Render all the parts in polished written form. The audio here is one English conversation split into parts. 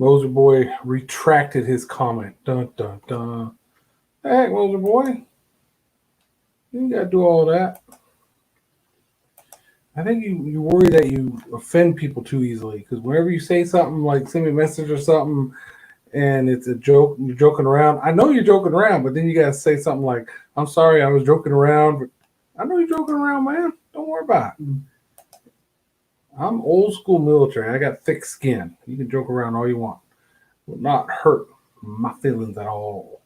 Moser Boy retracted his comment. Dun dun dun. Hey, Moser Boy, you ain't got to do all that. I think you worry that you offend people too easily because whenever you say something like send me a message or something and it's a joke, you're joking around. I know you're joking around, but then you gotta say something like, "I'm sorry, I was joking around." But I know you're joking around, man. Don't worry about it. I'm old school military. I got thick skin. You can joke around all you want. Will not hurt my feelings at all.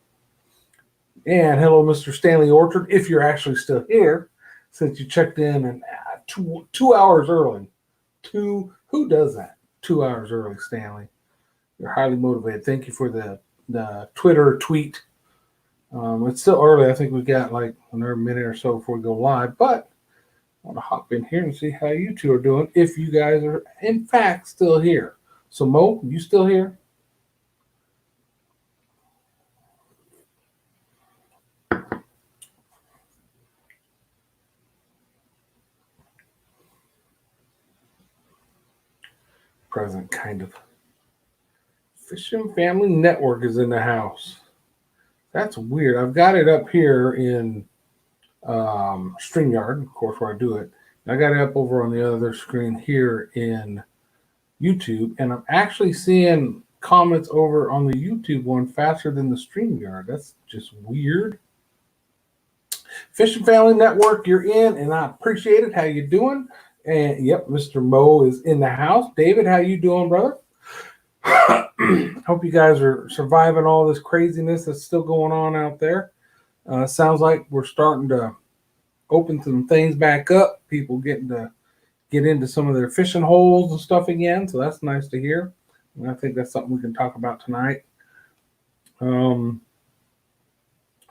And hello, Mr. Stanley Orchard, if you're actually still here, since you checked in and 2 hours early. Who does that? 2 hours early, Stanley. You're highly motivated. Thank you for the Twitter tweet. It's still early. I think we got like another minute or so before we go live, but I want to hop in here and see how you two are doing. If you guys are in fact still here. So Mo, you still here? Present, kind of. Fishing Family Network is in the house. That's weird. I've got it up here in StreamYard, of course, where I do it. I got it up over on the other screen here in YouTube, and I'm actually seeing comments over on the YouTube one faster than the StreamYard. That's just weird. Fishing Family Network, you're in, and I appreciate it. How you doing? And yep, Mr. Mo is in the house. David, how you doing, brother? Hope you guys are surviving all this craziness that's still going on out there. Sounds like we're starting to open some things back up. People getting to get into some of their fishing holes and stuff again. So that's nice to hear. And I think that's something we can talk about tonight.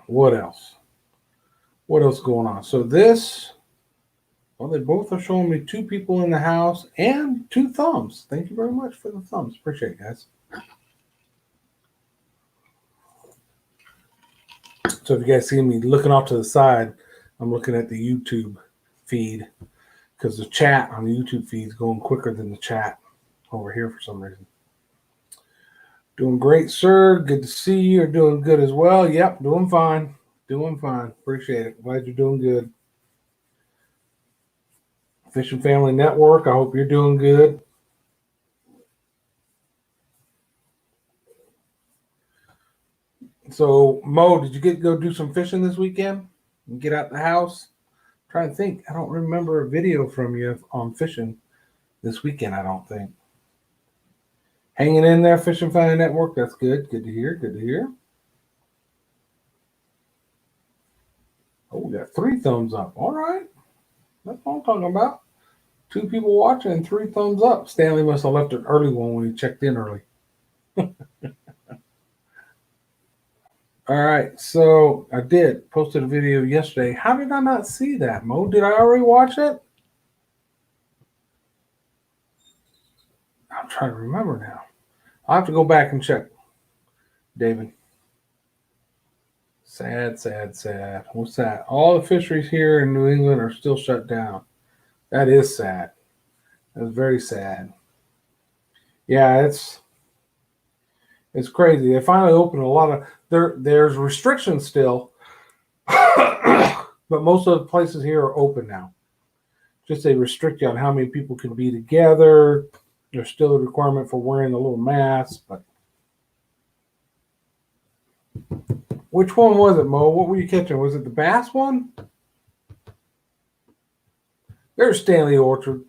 What else? What else going on? So well, they both are showing me 2 people in the house and 2 thumbs. Thank you very much for the thumbs. Appreciate it, guys. So if you guys see me looking off to the side, I'm looking at the YouTube feed because the chat on the YouTube feed is going quicker than the chat over here for some reason. Doing great, sir. Good to see you. You're doing good as well. Yep, doing fine. Doing fine. Appreciate it. Glad you're doing good. Fishing Family Network, I hope you're doing good. So, Mo, did you get to go do some fishing this weekend? And get out the house? I'm trying to think. I don't remember a video from you on fishing this weekend, I don't think. Hanging in there, Fishing Family Network. That's good. Good to hear. Good to hear. Oh, we got 3 thumbs up. All right. That's what I'm talking about. 2 people watching and 3 thumbs up. Stanley must have left an early one when he checked in early. All right, so I posted a video yesterday. How did I not see that, Mo? Did I already watch it? I'm trying to remember now. I'll have to go back and check. David. Sad, sad, sad. What's that? All the fisheries here in New England are still shut down. That is sad. That's very sad. Yeah, it's crazy. They finally opened a lot of there's restrictions still, but most of the places here are open now. Just they restrict you on how many people can be together. There's still a requirement for wearing a little mask, but which one was it, Mo? What were you catching? Was it the bass one? There's Stanley Orchard.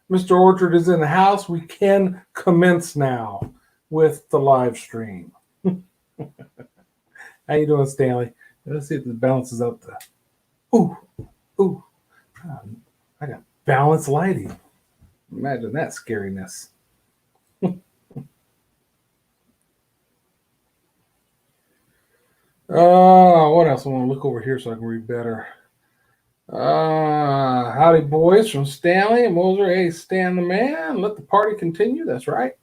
Mr. Orchard is in the house. We can commence now with the live stream. How you doing, Stanley? Let's see if this balances out the. Ooh. I got balanced lighting. Imagine that scariness. What else? I want to look over here so I can read better. Howdy, boys, from Stanley and Moser. Hey, Stan the man. Let the party continue. That's right.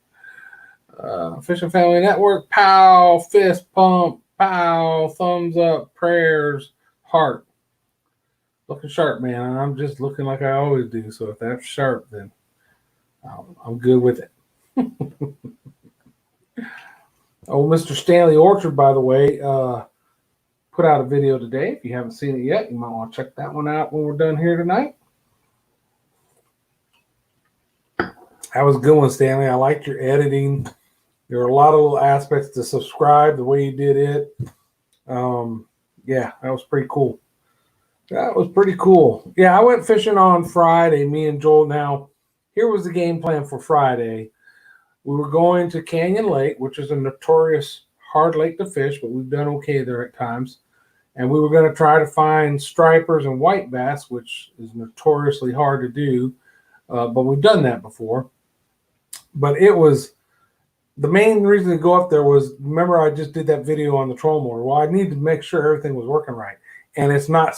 Fishing Family Network. Pow, fist pump. Pow, thumbs up, prayers, heart. Looking sharp, man. I'm just looking like I always do. So if that's sharp, then I'm good with it. Oh, Mr. Stanley Orchard, by the way, put out a video today. If you haven't seen it yet, you might want to check that one out when we're done here tonight. That was a good one, Stanley. I liked your editing. There were a lot of little aspects to subscribe, the way you did it. Yeah, that was pretty cool. That was pretty cool. Yeah, I went fishing on Friday, me and Joel. Now, here was the game plan for Friday. We were going to Canyon Lake, which is a notorious hard lake to fish, but we've done okay there at times. And we were going to try to find stripers and white bass, which is notoriously hard to do, but we've done that before. But it was the main reason to go up there was, remember, I just did that video on the troll motor. Well, I need to make sure everything was working right, and it's not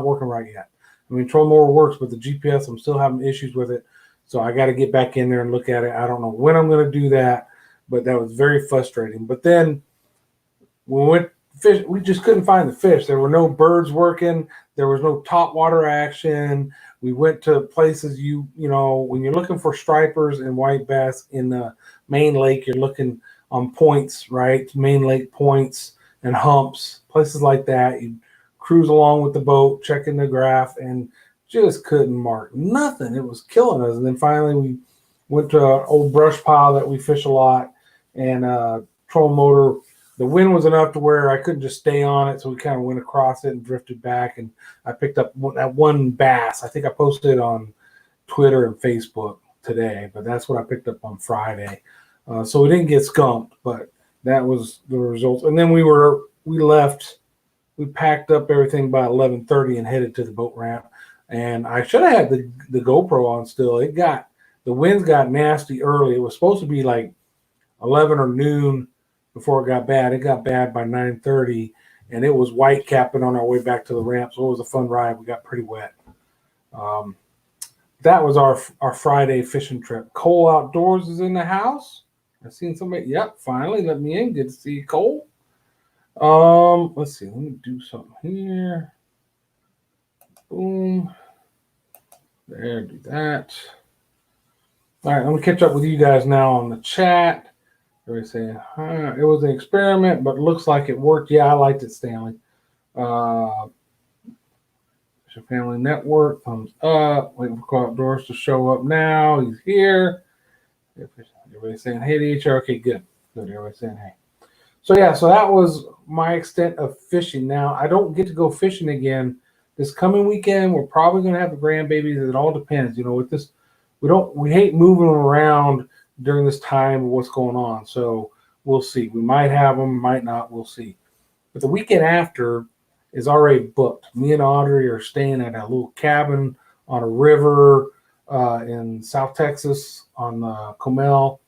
working right yet. I mean, troll motor works, but the GPS, I'm still having issues with it. So I got to get back in there and look at it. I don't know when I'm going to do that, but that was very frustrating. But then when we went fish, we just couldn't find the fish. There were no birds working. There was no top water action. We went to places when you're looking for stripers and white bass in the main lake, you're looking on points, right? Main lake points and humps, places like that. You cruise along with the boat, checking the graph, and just couldn't mark nothing. It was killing us. And then finally we went to an old brush pile that we fish a lot, and troll motor, the wind was enough to where I couldn't just stay on it, so we kind of went across it and drifted back, and I picked up that one bass. I think I posted it on Twitter and Facebook today, but that's what I picked up on Friday. So we didn't get skunked, but that was the results. And then we left, we packed up everything by 11:30 and headed to the boat ramp. And I should have had the GoPro on still. The winds got nasty early. It was supposed to be like 11 or noon before it got bad. It got bad by 9:30, and it was white capping on our way back to the ramp. So it was a fun ride. We got pretty wet. That was our Friday fishing trip. Cole Outdoors is in the house. I've seen somebody. Yep, finally let me in. Good to see you, Cole. Let's see. Let me do something here. Boom. There, do that. All right, let me catch up with you guys now on the chat. Everybody saying, it was an experiment, but looks like it worked. Yeah, I liked it, Stanley. Family Network, thumbs up. Waiting for Cole Outdoors to show up now. He's here. Everybody saying hey to each other. Okay, good. Good. Everybody saying hey. So yeah, so that was my extent of fishing. Now I don't get to go fishing again this coming weekend. We're probably going to have the grandbabies. It all depends. With this, we hate moving around during this time of what's going on. So we'll see. We might have them, might not. We'll see. But the weekend after is already booked. Me and Audrey are staying at a little cabin on a river in South Texas on Comel.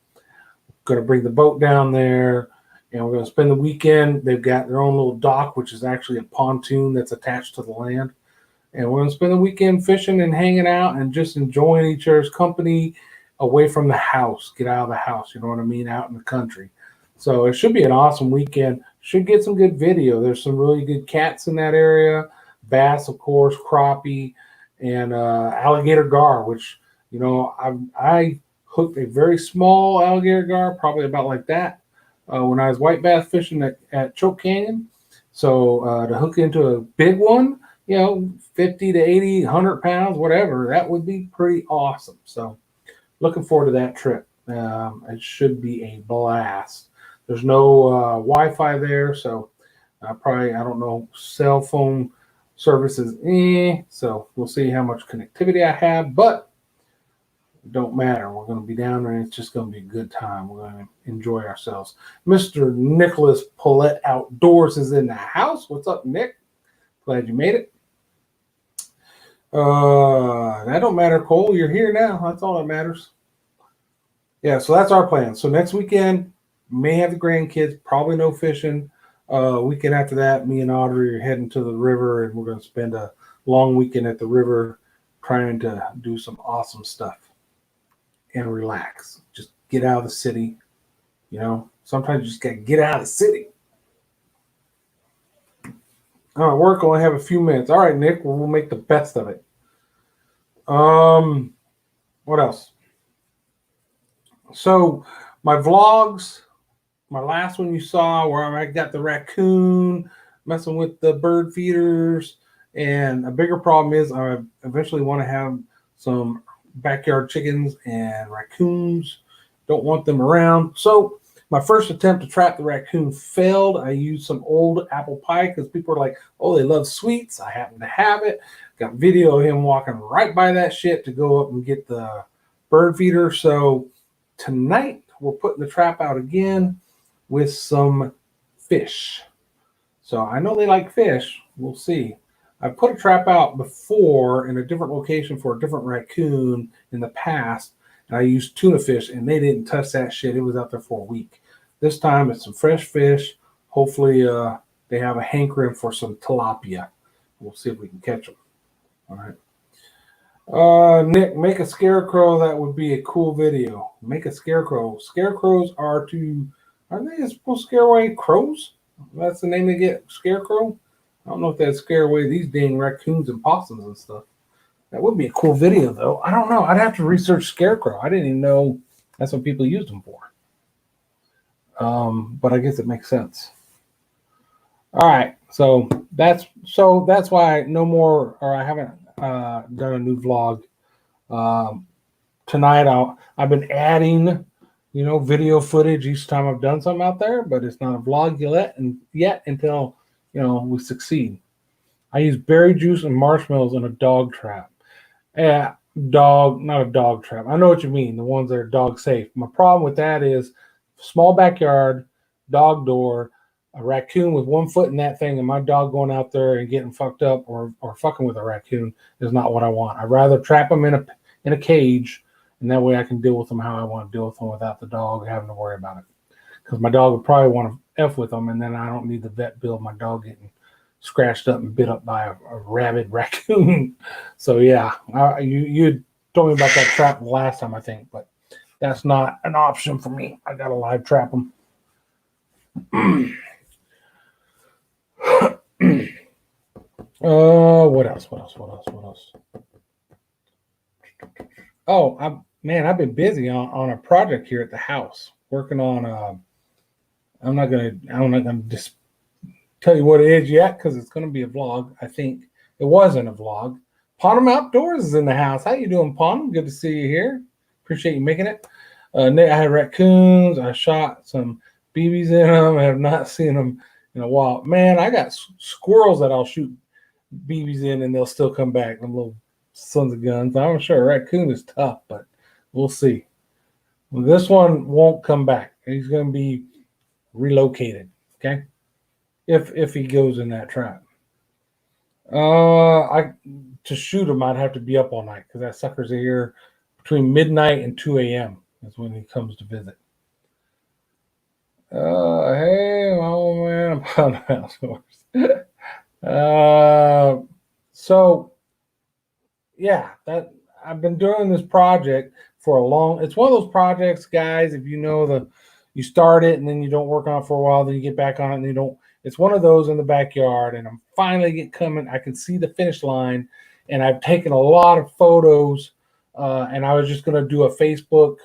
Going to bring the boat down there, and we're going to spend the weekend. They've got their own little dock, which is actually a pontoon that's attached to the land. And we're going to spend the weekend fishing and hanging out and just enjoying each other's company away from the house. Get out of the house, you know what I mean, out in the country. So it should be an awesome weekend. Should get some good video. There's some really good cats in that area. Bass, of course, crappie, and alligator gar, which, I hooked a very small alligator gar, probably about like that, when I was white bass fishing at Choke Canyon. So to hook into a big one, 50 to 80, 100 pounds, whatever, that would be pretty awesome. So looking forward to that trip. It should be a blast. There's no Wi-Fi there, so I don't know, cell phone services, so we'll see how much connectivity I have, but it don't matter. We're going to be down there, and it's just going to be a good time. We're going to enjoy ourselves. Mr. Nicholas Paulette Outdoors is in the house. What's up, Nick? Glad you made it. That don't matter, Cole. You're here now. That's all that matters. Yeah, so that's our plan. So next weekend, may have the grandkids, probably no fishing. Weekend after that, me and Audrey are heading to the river, and we're going to spend a long weekend at the river trying to do some awesome stuff and relax. Just get out of the city. Sometimes you just got to get out of the city. All right, work only have a few minutes. All right, Nick, we'll make the best of it. What else? So my vlogs my last one you saw where I got the raccoon messing with the bird feeders. And a bigger problem is I eventually want to have some backyard chickens and raccoons. Don't want them around. So my first attempt to trap the raccoon failed. I used some old apple pie because people are like, oh, they love sweets. I happen to have it. Got video of him walking right by that shit to go up and get the bird feeder. So tonight we're putting the trap out again with some fish. So I know they like fish. We'll see. I put a trap out before in a different location for a different raccoon in the past, and I used tuna fish, and they didn't touch that shit. It was out there for a week. This time it's some fresh fish. Hopefully they have a hankering for some tilapia. We'll see if we can catch them. All right. Nick, make a scarecrow. That would be a cool video. Make a scarecrow. Scarecrows aren't they supposed to scare away crows? That's the name they get, scarecrow. I don't know if that'd scare away these dang raccoons and possums and stuff. That would be a cool video, though. I don't know. I'd have to research scarecrow. I didn't even know that's what people used them for. But I guess it makes sense. All right, so that's why no more, or I haven't done a new vlog. Tonight I've been adding, video footage each time I've done something out there, but it's not a vlog yet until we succeed. I use berry juice and marshmallows in a dog trap. Yeah, not a dog trap. I know what you mean. The ones that are dog safe. My problem with that is small backyard, dog door, a raccoon with 1 foot in that thing, and my dog going out there and getting fucked up or fucking with a raccoon is not what I want. I'd rather trap them in a cage, and that way I can deal with them how I want to deal with them without the dog having to worry about it. Because my dog would probably want to F with them, and then I don't need the vet bill of my dog getting scratched up and bit up by a rabid raccoon. So yeah, you told me about that trap last time, I think, but that's not an option for me. I gotta live trap them. What else? Oh, I've been busy on a project here at the house, working on I'm not gonna just tell you what it is yet because it's gonna be a vlog. I think it wasn't a vlog. Ponham Outdoors is in the house. How you doing, Ponham? Good to see you here. Appreciate you making it. I had raccoons. I shot some BBs in them. I have not seen them in a while. Man, I got squirrels that I'll shoot BBs in and they'll still come back. Them little sons of guns. I'm sure a raccoon is tough, but we'll see. Well, this one won't come back. He's going to be relocated. Okay, if he goes in that trap. To shoot him, I'd have to be up all night because that sucker's here between midnight and 2 a.m. That's when he comes to visit. Hey, my old man, I'm on the house horse. So yeah, that I've been doing this project for a long. It's one of those projects, guys. If you start it and then you don't work on it for a while, then you get back on it and you don't. It's one of those in the backyard, and I'm finally coming. I can see the finish line, and I've taken a lot of photos. And I was just going to do a Facebook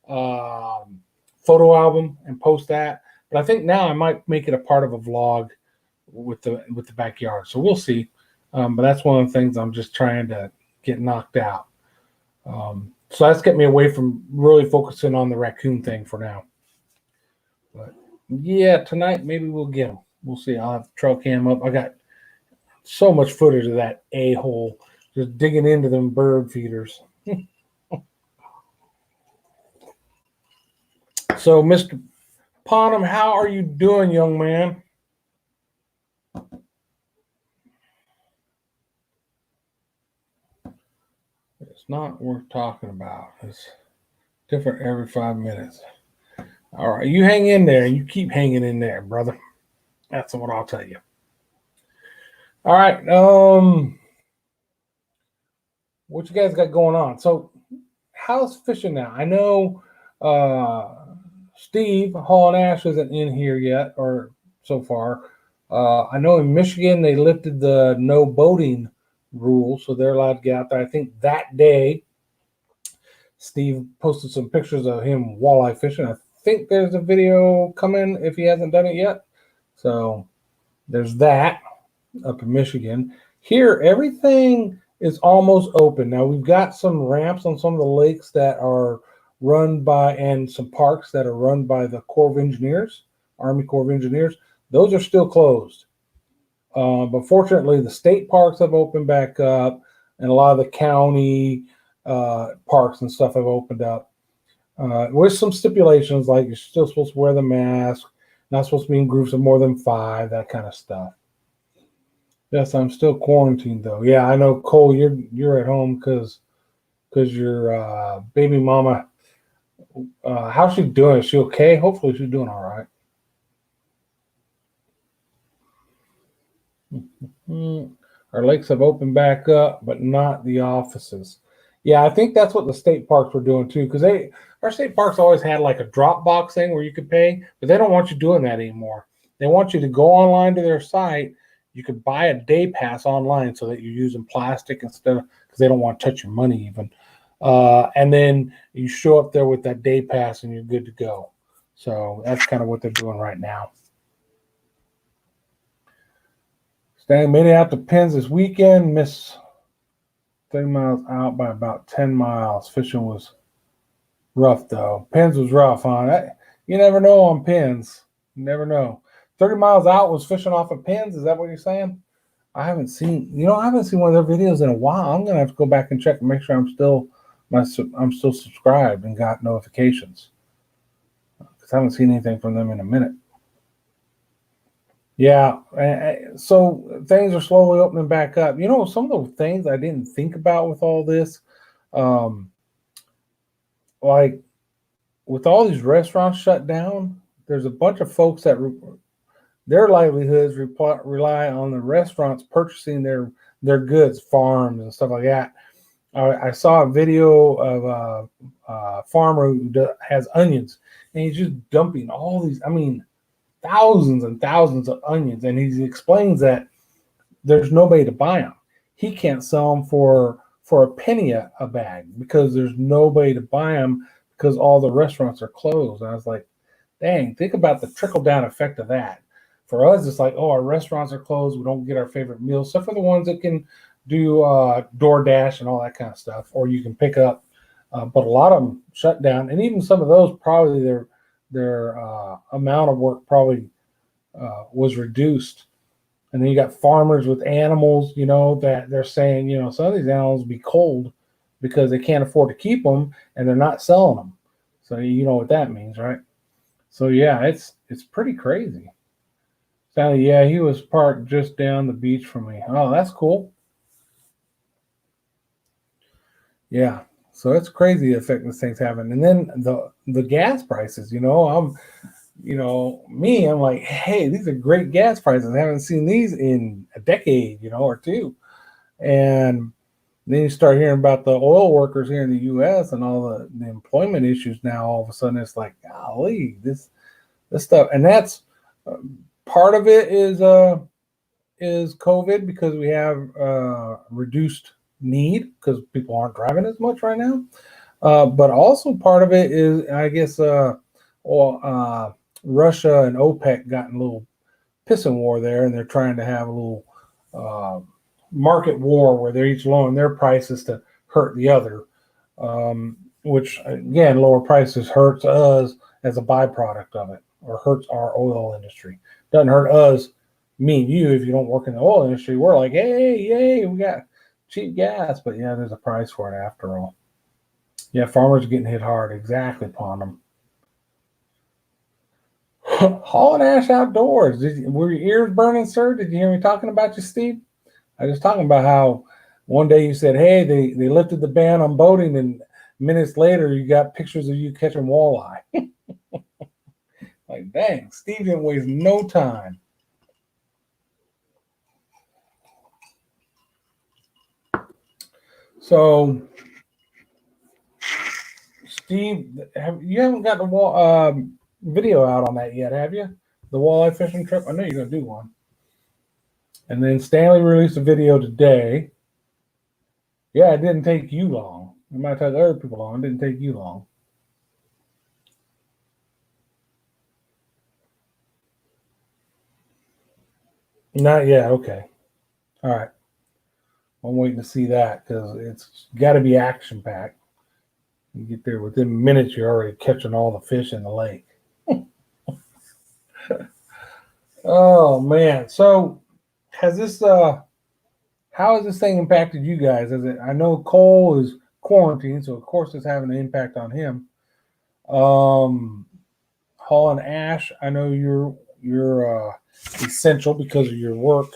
photo album and post that. But I think now I might make it a part of a vlog with the backyard. So we'll see. But that's one of the things I'm just trying to get knocked out. So that's getting me away from really focusing on the raccoon thing for now. But yeah, tonight maybe we'll get them. We'll see. I'll have the trail cam up. I got so much footage of that a-hole just digging into them bird feeders. So, Mr. Ponham, how are you doing, young man? It's not worth talking about. It's different every 5 minutes. All right, you hang in there. You keep hanging in there, brother. That's what I'll tell you. All right. What you guys got going on? So, how's fishing now? I know Steve Hall and Ash isn't in here yet, or so far. I know in Michigan they lifted the no boating rule, so they're allowed to get out there. I think that day Steve posted some pictures of him walleye fishing. I think there's a video coming if he hasn't done it yet. So there's that up in Michigan. Here, everything is almost open. Now, we've got some ramps on some of the lakes that are run by, and some parks that are run by the Corps of Engineers, Army Corps of Engineers. Those are still closed. But fortunately, the state parks have opened back up, and a lot of the county parks and stuff have opened up with some stipulations, like you're still supposed to wear the mask, not supposed to be in groups of more than 5, that kind of stuff. Yes, I'm still quarantined though. Yeah, I know, Cole. You're at home because your baby mama. How's she doing? Is she okay? Hopefully, she's doing all right. Our lakes have opened back up, but not the offices. Yeah, I think that's what the state parks were doing too, because our state parks always had like a drop box thing where you could pay, but they don't want you doing that anymore. They want you to go online to their site. You could buy a day pass online so that you're using plastic instead of, because they don't want to touch your money even. And then you show up there with that day pass and you're good to go. So that's kind of what they're doing right now. Staying made it out to Penns this weekend. Missed 30 miles out by about 10 miles. Fishing was rough though. Penns was rough, huh? You never know on Penns. You never know. 30 miles out was fishing off of Penns. Is that what you're saying? I haven't seen one of their videos in a while. I'm gonna have to go back and check and make sure I'm still subscribed and got notifications, because I haven't seen anything from them in a minute. Yeah, so things are slowly opening back up. Some of the things I didn't think about with all this, like with all these restaurants shut down, there's a bunch of folks that their livelihoods rely on the restaurants purchasing their goods, farms and stuff like that. I saw a video of a farmer who has onions, and he's just dumping all these, thousands and thousands of onions, and he explains that there's nobody to buy them. He can't sell them for a penny a bag because there's nobody to buy them because all the restaurants are closed. And I was like, dang, think about the trickle-down effect of that. For us, it's like, oh, our restaurants are closed. We don't get our favorite meals, except for the ones that can do DoorDash and all that kind of stuff, or you can pick up. But a lot of them shut down, and even some of those, probably their amount of work probably was reduced. And then you got farmers with animals, that they're saying, some of these animals will be cold because they can't afford to keep them, and they're not selling them. So you know what that means, right? So yeah, it's pretty crazy. Sally, yeah, he was parked just down the beach from me. Oh, that's cool. Yeah, so it's crazy the effect this thing's having. And then the gas prices, I'm like, hey, these are great gas prices. I haven't seen these in a decade, or two. And then you start hearing about the oil workers here in the U.S. and all the employment issues now. All of a sudden, it's like, golly, this stuff. And that's part of it is COVID, because we have reduced need because people aren't driving as much right now. But also part of it is, I guess, Russia and OPEC got in a little pissing war there, and they're trying to have a little market war where they're each lowering their prices to hurt the other, which again, lower prices hurts us as a byproduct of it, or hurts our oil industry. Doesn't hurt us, me and you, if you don't work in the oil industry. We're like, hey, yay, we got cheap gas, but yeah, there's a price for it after all. Yeah, farmers are getting hit hard. Exactly, upon them. Hauling ash outdoors. Were your ears burning, sir? Did you hear me talking about you, Steve? I was talking about how one day you said, hey, they lifted the ban on boating, and minutes later you got pictures of you catching walleye. Like, dang, Steve didn't waste no time. So, Steve, you haven't got the video out on that yet, have you? The walleye fishing trip? I know you're going to do one. And then Stanley released a video today. Yeah, it didn't take you long. It might take other people long. It didn't take you long. Not yet. Okay. All right. I'm waiting to see that because it's got to be action packed. You get there within minutes, you're already catching all the fish in the lake. Oh man! So has this how has this thing impacted you guys? Is it? I know Cole is quarantined, so of course it's having an impact on him. Um, Hall and Ash, I know you're essential because of your work.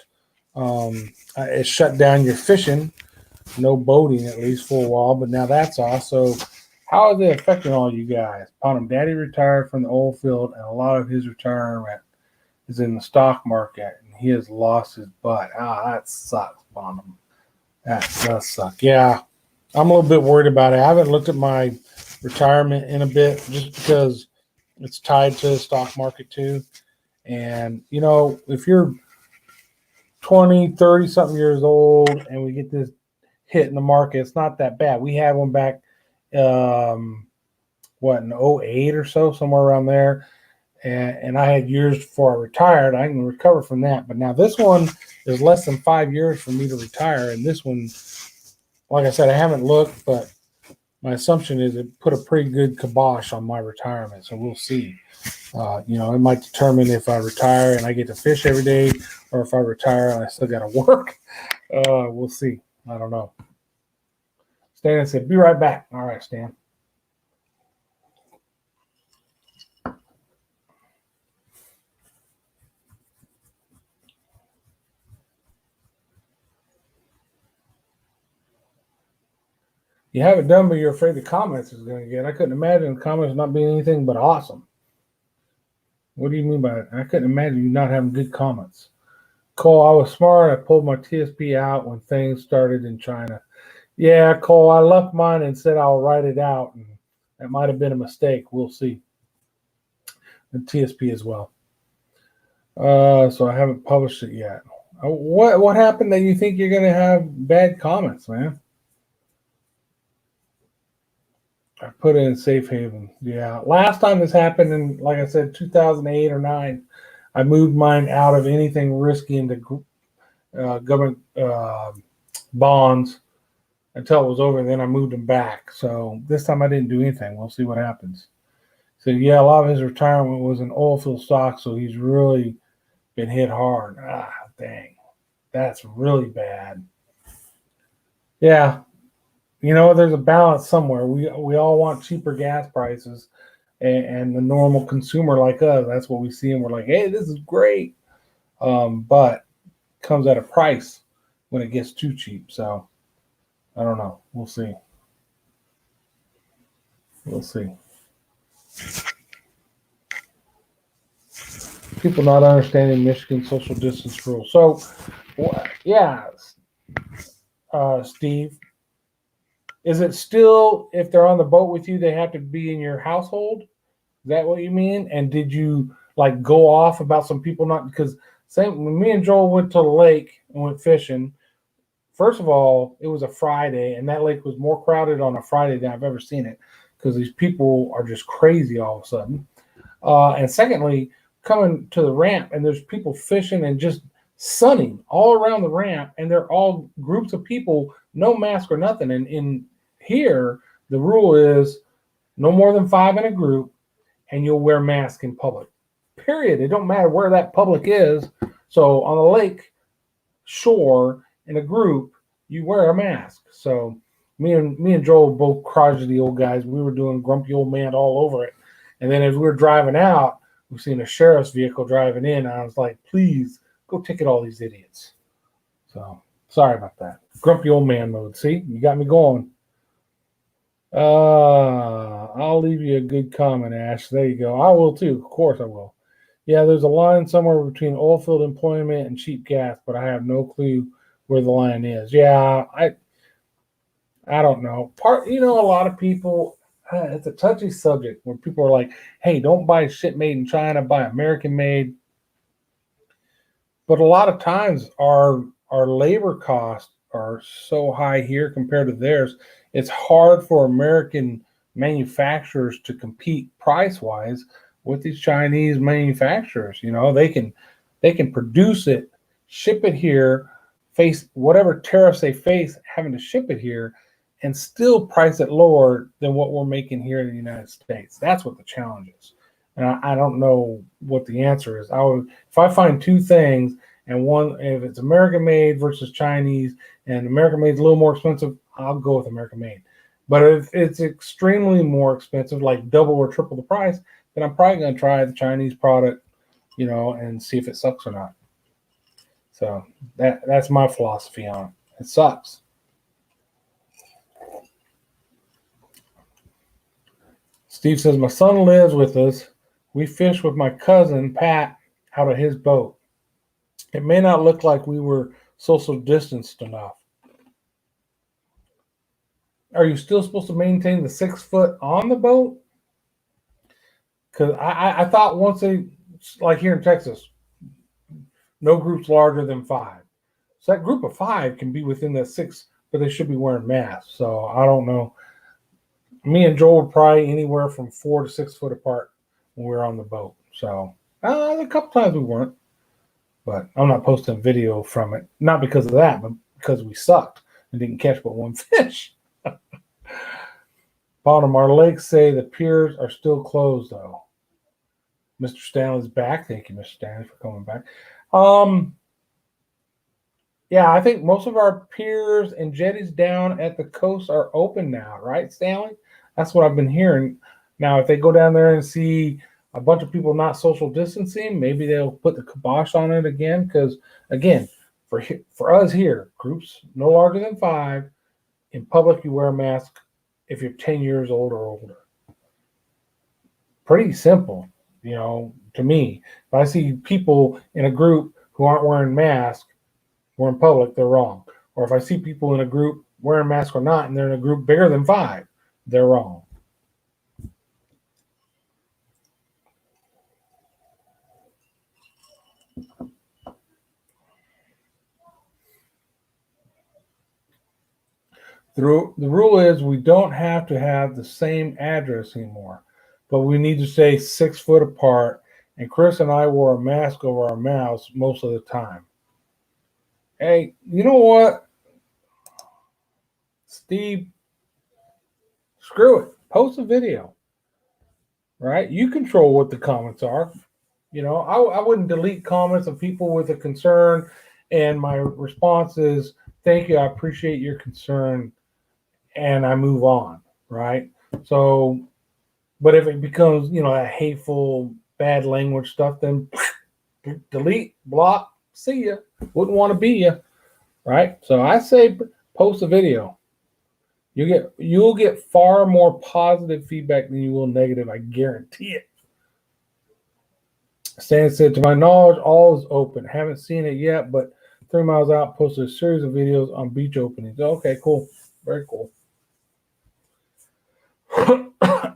It shut down your fishing, no boating at least for a while, but now that's off. So how is it affecting all you guys? Bonham Daddy retired from the oil field, and a lot of his retirement is in the stock market, and he has lost his butt. Ah, that sucks, Bonham. That does suck. Yeah, I'm a little bit worried about it. I haven't looked at my retirement in a bit just because it's tied to the stock market too. And, if you're 20, 30 something years old and we get this hit in the market, it's not that bad. We had one back, in '08 or so, somewhere around there. And I had years before I retired. I can recover from that. But now this one is less than 5 years for me to retire. And this one, like I said, I haven't looked, but my assumption is it put a pretty good kibosh on my retirement. So we'll see. It might determine if I retire and I get to fish every day, or if I retire and I still got to work. We'll see. I don't know. Stan said, "Be right back." All right, Stan. You have it done, but you're afraid the comments is going to get. I couldn't imagine the comments not being anything but awesome. What do you mean by it? I couldn't imagine you not having good comments. Cole, I was smart. I pulled my TSP out when things started in China. Yeah, Cole, I left mine and said I'll write it out, and that might have been a mistake. We'll see. And TSP as well. So I haven't published it yet. What happened that you think you're going to have bad comments, man? I put it in safe haven. Yeah. Last time this happened in, like I said, 2008 or 9, I moved mine out of anything risky into government bonds until it was over. And then I moved them back. So this time I didn't do anything. We'll see what happens. So, yeah, a lot of his retirement was in oil field stocks. So he's really been hit hard. Ah, dang. That's really bad. Yeah. There's a balance somewhere. We all want cheaper gas prices, and the normal consumer like us, that's what we see, and we're like, hey, this is great. But it comes at a price when it gets too cheap. So I don't know. We'll see. We'll see. People not understanding Michigan social distance rules. So, yeah, Steve, is it still, if they're on the boat with you, they have to be in your household? Is that what you mean? And did you like go off about some people not, because same when me and Joel went to the lake and went fishing, first of all, it was a Friday and that lake was more crowded on a Friday than I've ever seen it because these people are just crazy all of a sudden. And secondly, coming to the ramp and there's people fishing and just sunning all around the ramp, and they're all groups of people, no mask or nothing. And in here, the rule is no more than 5 in a group, and you'll wear masks in public. Period. It don't matter where that public is. So on the lake shore in a group, you wear a mask. So me and Joel, both crotchety old guys, we were doing grumpy old man all over it. And then as we were driving out, we seen a sheriff's vehicle driving in. And I was like, please go ticket all these idiots. So sorry about that. Grumpy old man mode. See, you got me going. I'll leave you a good comment, Ash. There you go. I will too. Of course I will. Yeah, there's a line somewhere between oilfield employment and cheap gas, but I have no clue where the line is. Yeah, I don't know. A lot of people, it's a touchy subject where people are like, "Hey, don't buy shit made in China, buy American made." But a lot of times our labor costs are so high here compared to theirs. It's hard for American manufacturers to compete price wise with these Chinese manufacturers. They can produce it ship it here, face whatever tariffs they face, having to ship it here, and still price it lower than what we're making here in the United States. That's what the challenge is. And I don't know what the answer is. If I find two things, and one, if it's American made versus Chinese, and American made is a little more expensive, I'll go with American made. But if it's extremely more expensive, like double or triple the price, then I'm probably going to try the Chinese product, and see if it sucks or not. So that's my philosophy on it. It sucks. Steve says, my son lives with us. We fish with my cousin, Pat, out of his boat. It may not look like we were social distanced enough. Are you still supposed to maintain the 6 foot on the boat? Because I thought once they, like here in Texas, no group's larger than 5. So that group of 5 can be within that 6, but they should be wearing masks. So I don't know. Me and Joel were probably anywhere from 4 to 6 foot apart when we were on the boat. So a couple times we weren't. But I'm not posting video from it. Not because of that, but because we sucked and didn't catch but one fish. Bottom, our lakes say the piers are still closed, though. Mr. Stanley's back. Thank you, Mr. Stanley, for coming back. Yeah, I think most of our piers and jetties down at the coast are open now, right, Stanley? That's what I've been hearing. Now, if they go down there and see a bunch of people not social distancing, maybe they'll put the kibosh on it again. Because, again, for us here, groups no larger than 5, in public, you wear a mask if you're 10 years old or older. Pretty simple, to me. If I see people in a group who aren't wearing masks, we're in public, they're wrong. Or if I see people in a group wearing masks or not, and they're in a group bigger than 5, they're wrong. The rule is we don't have to have the same address anymore, but we need to stay 6 foot apart. And Chris and I wore a mask over our mouths most of the time. Hey, you know what, Steve? Screw it. Post a video, right? You control what the comments are. I wouldn't delete comments of people with a concern, and my response is, thank you, I appreciate your concern, and I move on, right? So, but if it becomes, that hateful, bad language stuff, then delete, block, see ya. Wouldn't want to be you, right? So I say post a video. You'll get far more positive feedback than you will negative. I guarantee it. Stan said, to my knowledge, all is open. Haven't seen it yet, but 3 miles out posted a series of videos on beach openings. Okay, cool. Very cool.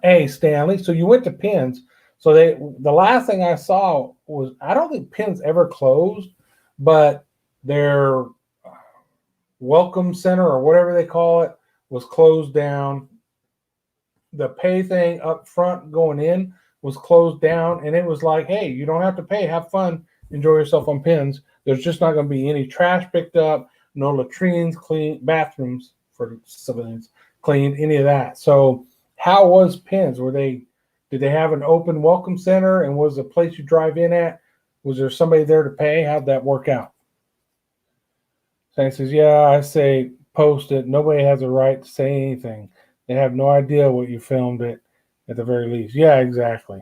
Hey, Stanley, so you went to Pins. So the last thing I saw was, I don't think Pins ever closed, but their welcome center or whatever they call it was closed down. The pay thing up front going in was closed down, and it was like, hey, you don't have to pay. Have fun. Enjoy yourself on Pins. There's just not going to be any trash picked up, no latrines cleaned, bathrooms for civilians cleaned, any of that. So how was Pins? Did they have an open welcome center, and was the place you drive in at, was there somebody there to pay? How'd that work out? Sam says, yeah, I say post it. Nobody has a right to say anything. They have no idea what you filmed it at the very least. Yeah, exactly.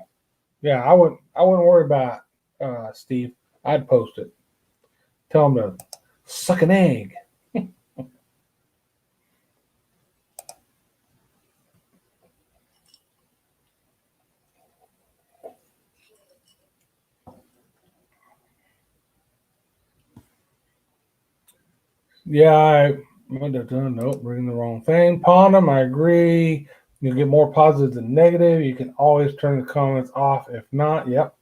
Yeah, I wouldn't worry about Steve. I'd post it. Tell them to suck an egg. Yeah, nope, reading the wrong thing. Pondum, I agree. You'll get more positive than negative. You can always turn the comments off. If not, yep.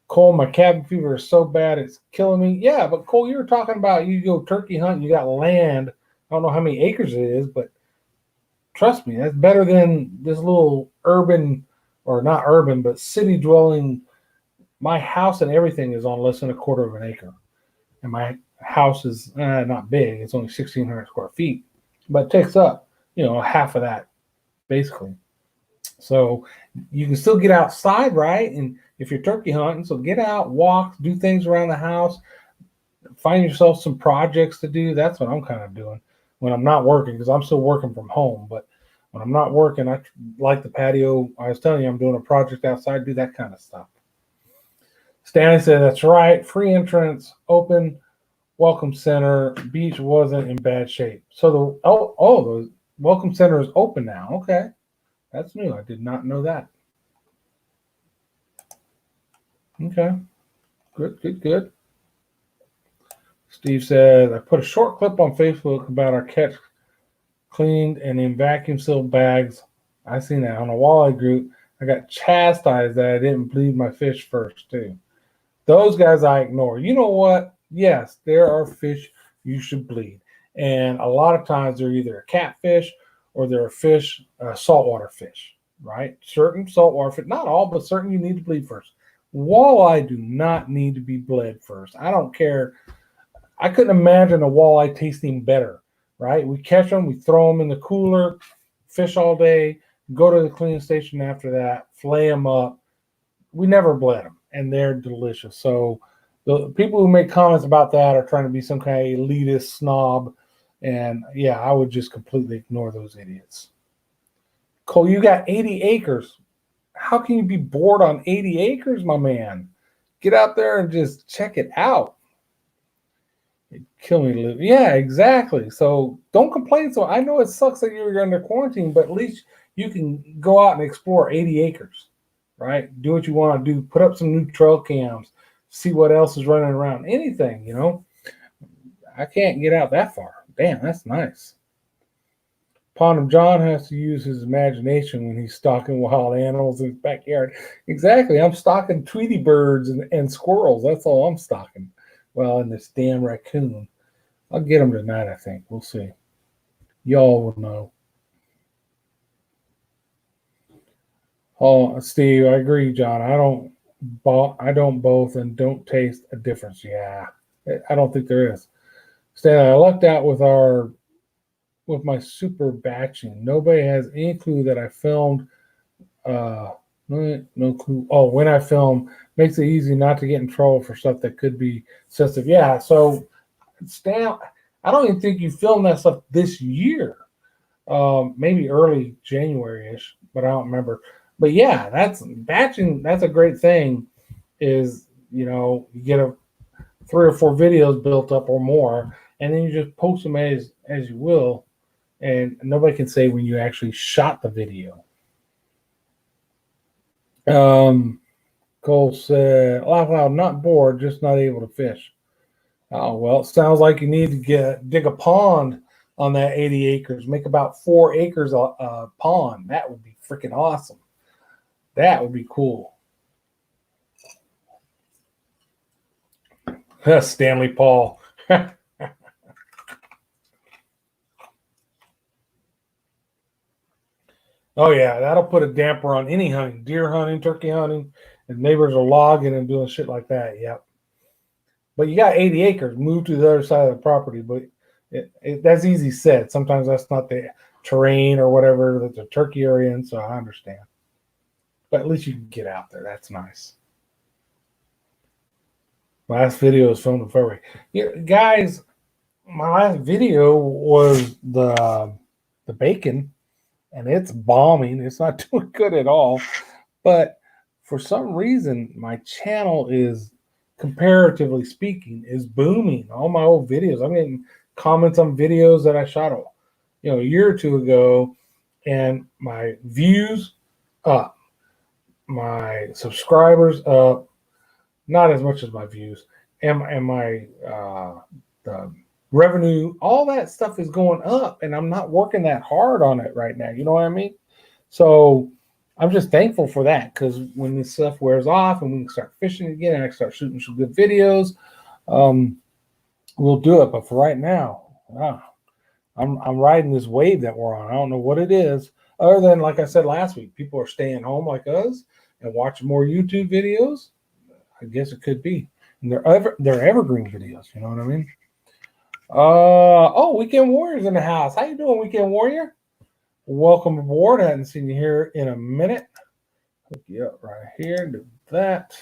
Cole, my cabin fever is so bad it's killing me. Yeah, but Cole, you were talking about you go turkey hunting, you got land. I don't know how many acres it is, but trust me, that's better than this little urban, or not urban, but city dwelling. My house and everything is on less than a quarter of an acre. and my house is not big. It's only 1,600 square feet, but it takes up, half of that basically. So you can still get outside, right? And if you're turkey hunting, so get out, walk, do things around the house, find yourself some projects to do. That's what I'm kind of doing when I'm not working, because I'm still working from home. But when I'm not working, I like the patio. I was telling you, I'm doing a project outside, do that kind of stuff. Stanley said, that's right. Free entrance, open welcome center. Beach wasn't in bad shape. So the welcome center is open now. Okay. That's new. I did not know that. Okay. Good. Steve said, I put a short clip on Facebook about our catch cleaned and in vacuum sealed bags. I seen that on a walleye group. I got chastised that I didn't bleed my fish first, too. Those guys I ignore. You know what? Yes, there are fish you should bleed. And a lot of times they're either a catfish or they're a fish, saltwater fish, right? Certain saltwater fish, not all, but certain you need to bleed first. Walleye do not need to be bled first. I don't care. I couldn't imagine a walleye tasting better, right? We catch them, we throw them in the cooler, fish all day, go to the cleaning station after that, flay them up. We never bled them, and they're delicious. So the people who make comments about that are trying to be some kind of elitist snob. And yeah, I would just completely ignore those idiots. Cole, you got 80 acres. How can you be bored on 80 acres, my man? Get out there and just check it out. It'd kill me to live. Yeah, exactly. So don't complain. So I know it sucks that you're under quarantine, but at least you can go out and explore 80 acres, right? Do what you want to do. Put up some new trail cams. See what else is running around. Anything, I can't get out that far. Damn, that's nice. Pondum John has to use his imagination when he's stalking wild animals in his backyard. Exactly. I'm stalking Tweety birds and squirrels. That's all I'm stalking. Well, and this damn raccoon. I'll get him tonight, I think. We'll see. Y'all will know. Oh, Steve, I agree, John. I don't both and don't taste a difference. Yeah, I don't think there is. Stanley, I lucked out with my super batching. Nobody has any clue that I filmed. No clue. Oh, when I film, makes it easy not to get in trouble for stuff that could be sensitive. Yeah. So, Stan, I don't even think you filmed that stuff this year. Maybe early January-ish, but I don't remember. But yeah, that's batching. That's a great thing. Is you get 3 or 4 videos built up or more, and then you just post them as you will, and nobody can say when you actually shot the video. Cole said, "Laugh loud, not bored, just not able to fish." Oh well, it sounds like you need to dig a pond on that 80 acres. Make about 4 acres a pond. That would be freaking awesome. That would be cool. Stanley Paul. Oh yeah, that'll put a damper on any hunting, deer hunting, turkey hunting. If neighbors are logging and doing shit like that, yep. But you got 80 acres. Move to the other side of the property, but that's easy said. Sometimes that's not the terrain or whatever that the turkey are in, so I understand. But at least you can get out there. That's nice. Last video was filmed in February. Yeah, guys, my last video was the bacon, and it's bombing. It's not doing good at all. But for some reason, my channel is, comparatively speaking, is booming. All my old videos, I'm getting comments on videos that I shot a year or two ago, and my views up, my subscribers up, not as much as my views, and my the revenue, all that stuff is going up, and I'm not working that hard on it right now. You know what I mean? So I'm just thankful for that, because when this stuff wears off and we can start fishing again and I start shooting some good videos, we'll do it. But for right now, I'm riding this wave that we're on. I don't know what it is, other than, like I said last week, people are staying home like us and watching more YouTube videos. I guess it could be. And they're evergreen videos. You know what I mean? Weekend Warrior's in the house. How you doing, Weekend Warrior? Welcome aboard. I hadn't seen you here in a minute. Hook you up right here. Do that.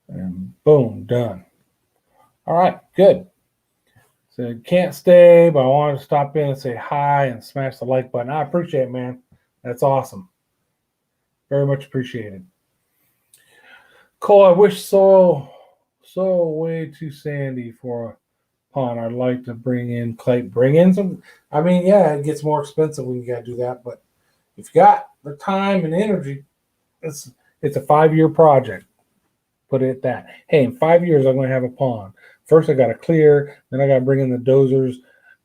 And boom, done. All right, good. So can't stay, but I wanted to stop in and say hi and smash the like button. I appreciate it, man. That's awesome. Very much appreciated. Cole, I wish soil way too sandy for a pond. I'd like to bring in clay. Bring in some. I mean, yeah, it gets more expensive when you got to do that. But if you got the time and energy, it's a 5-year project. Put it at that. Hey, in 5 years, I'm going to have a pond. First, I got to clear. Then I got to bring in the dozers,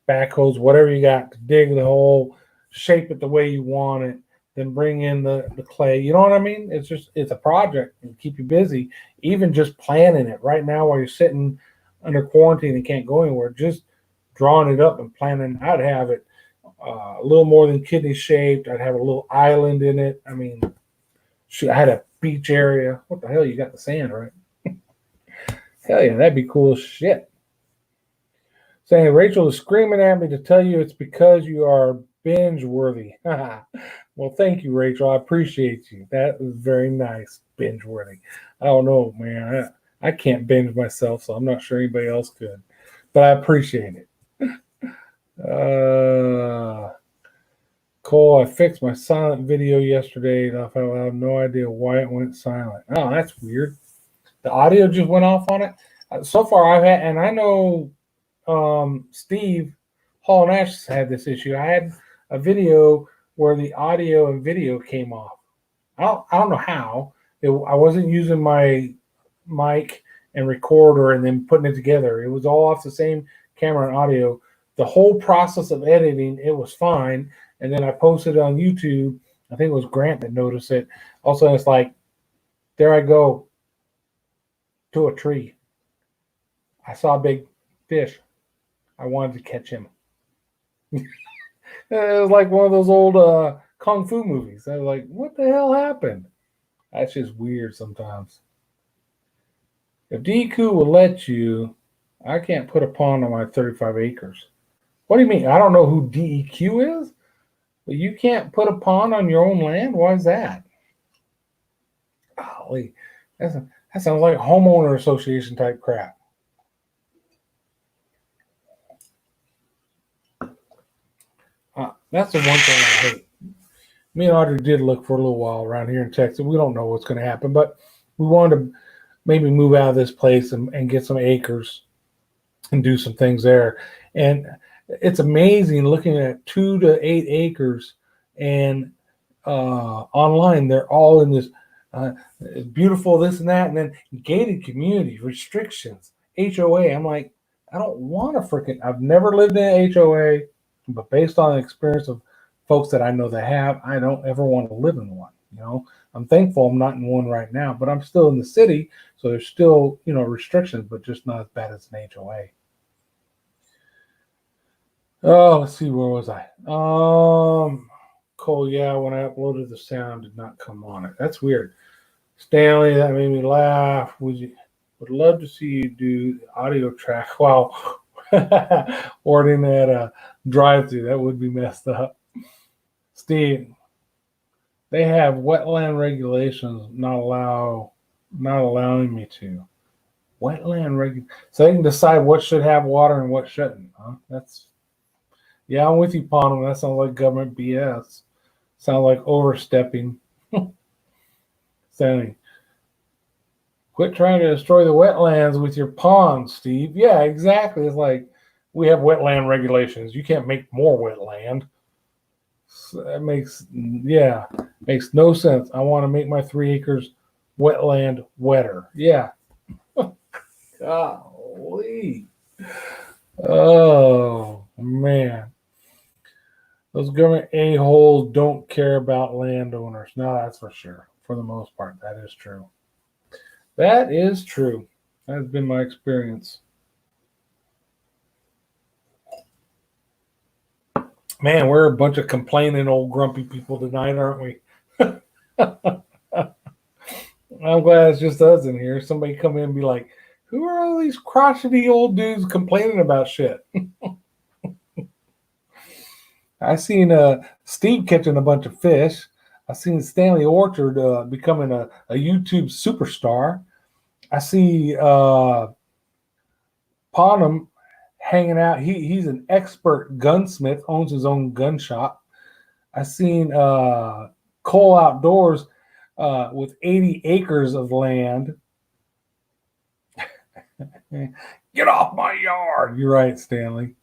backhoes, whatever you got to dig the hole, shape it the way you want it. Then bring in the clay. You know what I mean? It's a project and keep you busy. Even just planning it right now while you're sitting under quarantine and can't go anywhere, just drawing it up and planning. I'd have it a little more than kidney shaped. I'd have a little island in it. I mean, shoot, I had a beach area. What the hell? You got the sand, right? Hell yeah, that'd be cool as shit. Saying Rachel is screaming at me to tell you it's because you are binge worthy. Well, thank you, Rachel. I appreciate you. That was very nice. Binge worthy. I don't know, man. I can't binge myself, so I'm not sure anybody else could. But I appreciate it. Cole, I fixed my silent video yesterday and I have no idea why it went silent. Oh, that's weird. The audio just went off on it. So far, I've had, and I know Steve Hall Nash has had this issue. I had a video where the audio and video came off. I don't know how. I wasn't using my mic and recorder and then putting it together. It was all off the same camera and audio. The whole process of editing, it was fine. And then I posted it on YouTube. I think it was Grant that noticed it. Also, it's like, there I go to a tree. I saw a big fish. I wanted to catch him. It was like one of those old kung fu movies. I was like, what the hell happened? That's just weird sometimes. If DEQ will let you, I can't put a pond on my 35 acres. What do you mean? I don't know who DEQ is, but you can't put a pond on your own land? Why is that? Golly, that sounds like homeowner association type crap. That's the one thing I hate. Me and Audrey did look for a little while around here in Texas. We don't know what's going to happen, but we wanted to maybe move out of this place and get some acres and do some things there. And it's amazing looking at 2 to 8 acres and online, they're all in this beautiful this and that, and then gated communities, restrictions, HOA. I'm like, I don't want to I've never lived in an HOA, but based on the experience of folks that I know that have, I don't ever want to live in one. You know, I'm thankful I'm not in one right now, but I'm still in the city, so there's still, restrictions, but just not as bad as an HOA. Oh, let's see, where was I? Cole, yeah, when I uploaded the sound, did not come on it. That's weird. Stanley, that made me laugh. Would love to see you do the audio track while ordering at a drive-through. That would be messed up. Steve, they have wetland regulations not allowing me to. Wetland regulations. So they can decide what should have water and what shouldn't. Huh? Yeah, I'm with you, Ponham. That sounds like government BS. Sounds like overstepping. Stanley, quit trying to destroy the wetlands with your ponds, Steve. Yeah, exactly. It's like we have wetland regulations. You can't make more wetland. So that makes no sense. I want to make my 3 acres wetland wetter. Yeah. Golly. Oh, man. Those government a-holes don't care about landowners. No, that's for sure. For the most part, that is true. That is true. That has been my experience. Man, we're a bunch of complaining old grumpy people tonight, aren't we? I'm glad it's just us in here. Somebody come in and be like, who are all these crotchety old dudes complaining about shit? I seen Steve catching a bunch of fish. I seen Stanley Orchard becoming a YouTube superstar. I see Ponham hanging out. He's an expert gunsmith, owns his own gun shop. I seen Cole Outdoors with 80 acres of land. Get off my yard. You're right, Stanley.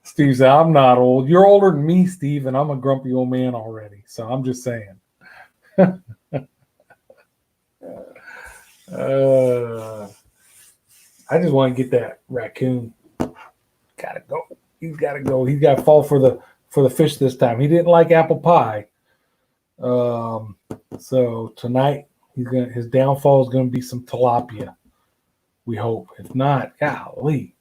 Steve said, I'm not old. You're older than me, Steve, and I'm a grumpy old man already. So I'm just saying. I just want to get that raccoon. Gotta go. He's got to go. He's got to fall for the fish this time. He didn't like apple pie. So tonight his downfall is gonna be some tilapia. We hope. If not, golly,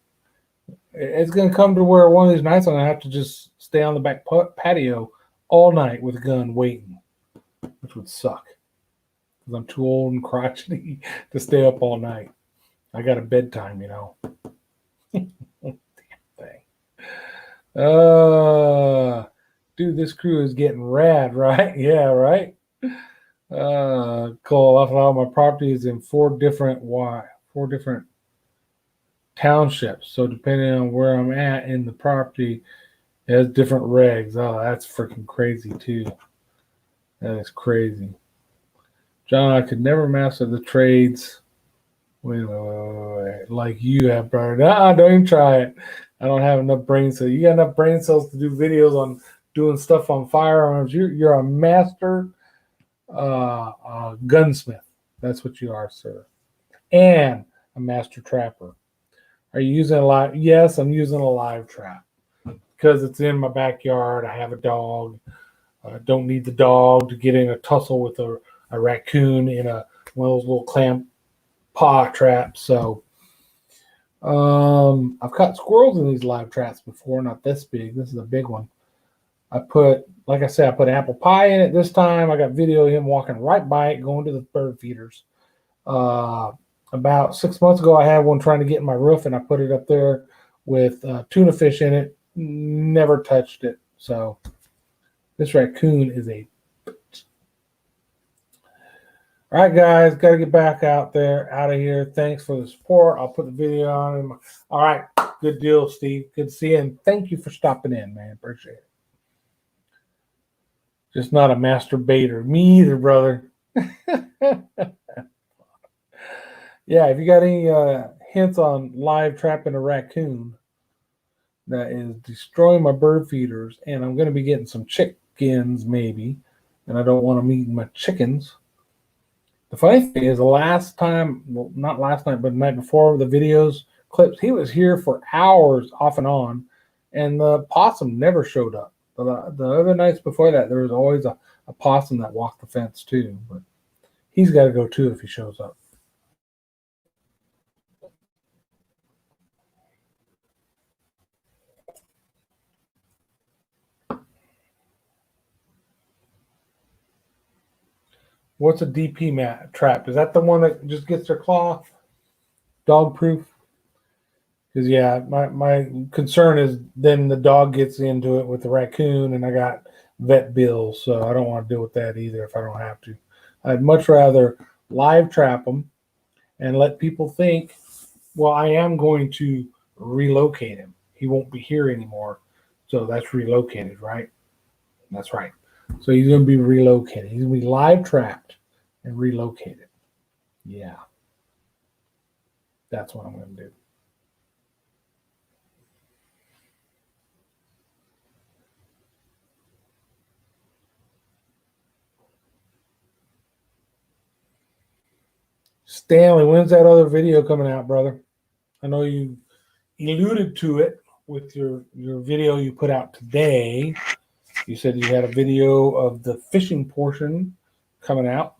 it's gonna come to where one of these nights I'm gonna have to just stay on the back patio all night with a gun waiting, which would suck because I'm too old and crotchety to stay up all night. I got a bedtime, you know. Damn thing. Dude, this crew is getting rad, right? Yeah, right. Cole, I thought my property is in four different townships. So depending on where I'm at in the property, it has different regs. Oh, that's freaking crazy too. That is crazy. John, I could never master the trades. Wait, like you have, brother. Nah, don't even try it. I don't have enough brain cells. You got enough brain cells to do videos on doing stuff on firearms. You're a master gunsmith. That's what you are, sir. And a master trapper. Are you using a live? Yes, I'm using a live trap because it's in my backyard. I have a dog. I don't need the dog to get in a tussle with a raccoon in one of those little clam paw traps. So I've caught squirrels in these live traps before, not this big. This is a big one. Like I said, I put apple pie in it this time. I got video of him walking right by it, going to the bird feeders. About 6 months ago, I had one trying to get in my roof, and I put it up there with tuna fish in it. Never touched it. So this raccoon is a... All right, guys, got to get back out of here. Thanks for the support. I'll put the video on. All right, good deal, Steve. Good to see you, and thank you for stopping in, man. Appreciate it. Just not a masturbator. Me either, brother. Yeah, if you got any hints on live trapping a raccoon that is destroying my bird feeders, and I'm going to be getting some chickens maybe, and I don't want them eating my chickens. The funny thing is, the last time, well, not last night, but the night before, the videos, clips, he was here for hours off and on, and the possum never showed up. The other nights before that, there was always a possum that walked the fence too, but he's got to go too if he shows up. What's a DP trap? Is that the one that just gets their claw dog proof? Because yeah, my concern is then the dog gets into it with the raccoon, and I got vet bills, so I don't want to deal with that either if I don't have to. I'd much rather live trap them and let people think, well, I am going to relocate him. He won't be here anymore, so that's relocated, right? That's right. So he's going to be relocated. He's going to be live trapped and relocated. Yeah. That's what I'm going to do. Stanley, when's that other video coming out, brother? I know you alluded to it with your video you put out today. You said you had a video of the fishing portion coming out.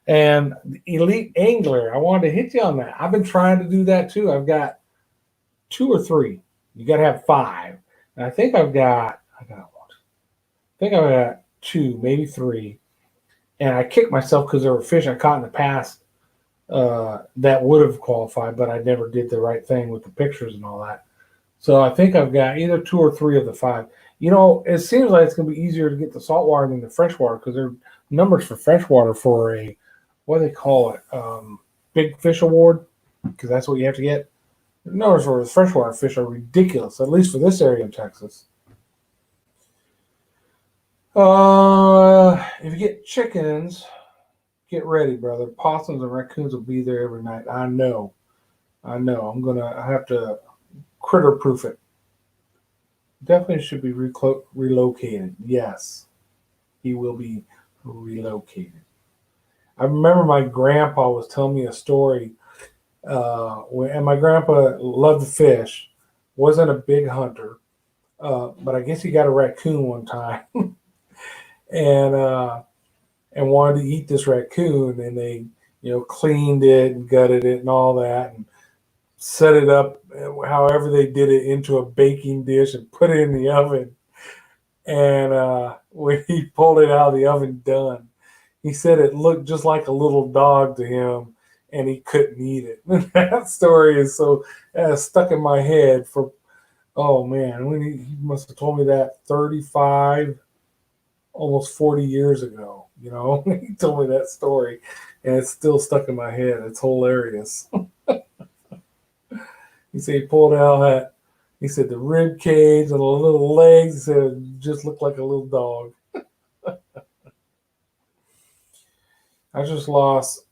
And the Elite Angler, I wanted to hit you on that. I've been trying to do that too. I've got 2 or 3. You got to have 5. And I think I've got 2, maybe 3, and I kicked myself because there were fish I caught in the past that would have qualified, but I never did the right thing with the pictures and all that. So I think I've got either 2 or 3 of the 5. It seems like it's going to be easier to get the saltwater than the freshwater because there are numbers for freshwater for a, what do they call it, big fish award, because that's what you have to get. The numbers for the freshwater fish are ridiculous, at least for this area of Texas. If you get chickens, get ready, brother. Possums and raccoons will be there every night. I know. I have to critter proof it. Definitely should be relocated. Yes, he will be relocated. I remember my grandpa was telling me a story, and my grandpa loved to fish, wasn't a big hunter, but I guess he got a raccoon one time, and wanted to eat this raccoon, and they cleaned it and gutted it and all that, and set it up however they did it into a baking dish and put it in the oven. And when he pulled it out of the oven done, he said it looked just like a little dog to him, and he couldn't eat it. That story is so stuck in my head for, oh man, when he must have told me that 35, almost 40 years ago. He told me that story, and it's still stuck in my head. It's hilarious. He said he pulled out that. He said the rib cage and the little legs. He said it just looked like a little dog. I just lost